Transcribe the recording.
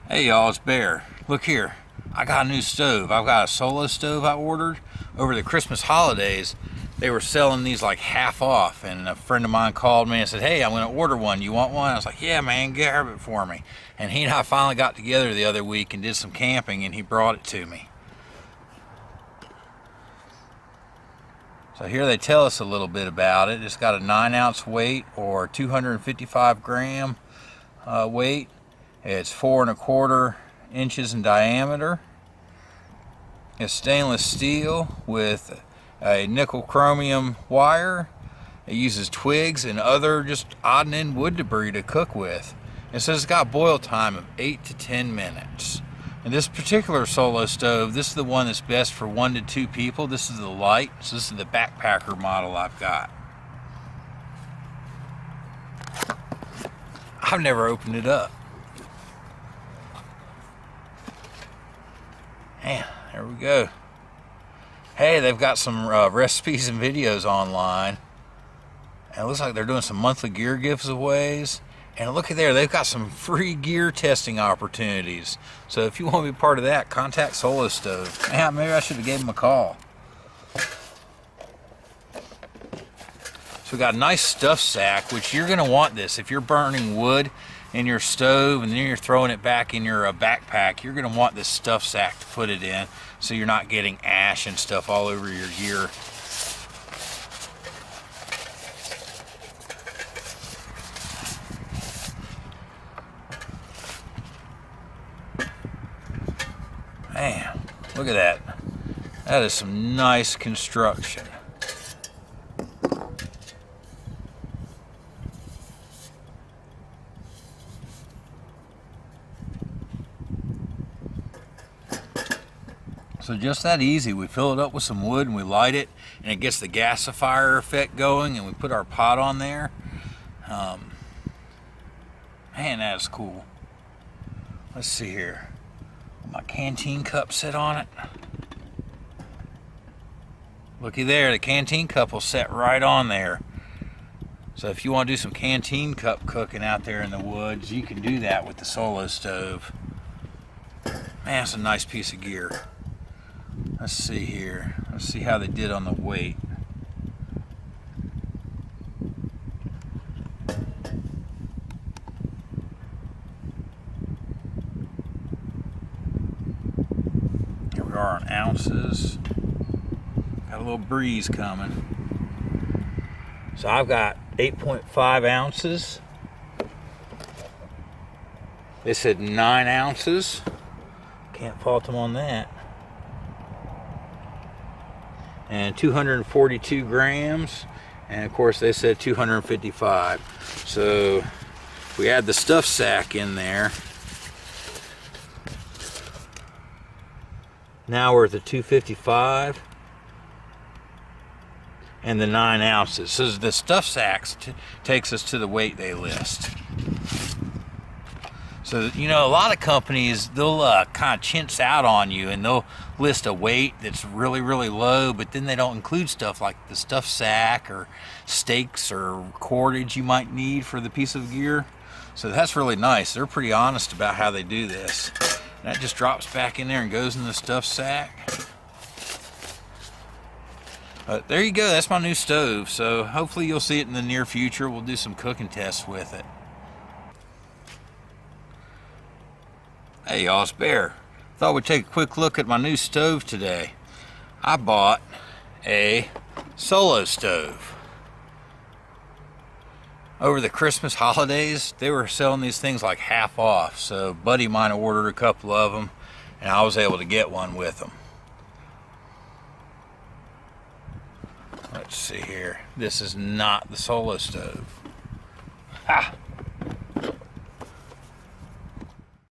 Hey y'all, it's Bear. Look here, I got a new stove. I've got a Solo Stove I ordered over the Christmas holidays. They were selling these like half off, and a friend of mine called me and said, hey, I'm gonna order one. You want one? I was like, yeah man, grab it for me. And he and I finally got together the other week and did some camping, and he brought it to me. So here they tell us a little bit about it. It's got a 9-ounce weight or 255 gram weight. It's 4 1/4 inches in diameter. It's stainless steel with a nickel chromium wire. It uses twigs and other just odd and end wood debris to cook with. It says it's got boil time of 8 to 10 minutes. And this particular Solo Stove, this is the one that's best for 1 to 2 people. This is the Lite, so this is the backpacker model I've got. I've never opened it up. Man, there we go. Hey, they've got some recipes and videos online. And it looks like they're doing some monthly gear giveaways. And look at there, they've got some free gear testing opportunities. So if you want to be part of that, contact Solo Stove. Yeah, maybe I should have gave them a call. So we got a nice stuff sack, which you're going to want this. If you're burning wood in your stove and then you're throwing it back in your backpack, you're going to want this stuff sack to put it in so you're not getting ash and stuff all over your gear. Man, look at that. That is some nice construction. So just that easy, we fill it up with some wood and we light it, and it gets the gasifier effect going, and we put our pot on there. Man, that's cool. Let's see here. My canteen cup set on it. Looky there, the canteen cup will set right on there. So if you want to do some canteen cup cooking out there in the woods, you can do that with the Solo Stove. Man, it's a nice piece of gear. Let's see here. Let's see how they did on the weight. Here we are on ounces. Got a little breeze coming. So I've got 8.5 ounces. They said 9 ounces. Can't fault them on that. And 242 grams, and of course they said 255. So we add the stuff sack in there. Now we're at the 255 and the 9 ounces. So the stuff sacks takes us to the weight they list. So, you know, a lot of companies, they'll kind of chintz out on you, and they'll list a weight that's really, really low, but then they don't include stuff like the stuff sack or stakes or cordage you might need for the piece of gear. So that's really nice. They're pretty honest about how they do this. And that just drops back in there and goes in the stuff sack. But there you go. That's my new stove. So hopefully you'll see it in the near future. We'll do some cooking tests with it. Hey y'all, it's Bear. Thought we'd take a quick look at my new stove today. I bought a Solo Stove. Over the Christmas holidays, they were selling these things like half off. So a buddy of mine ordered a couple of them, and I was able to get one with them. Let's see here. This is not the Solo Stove. Ha!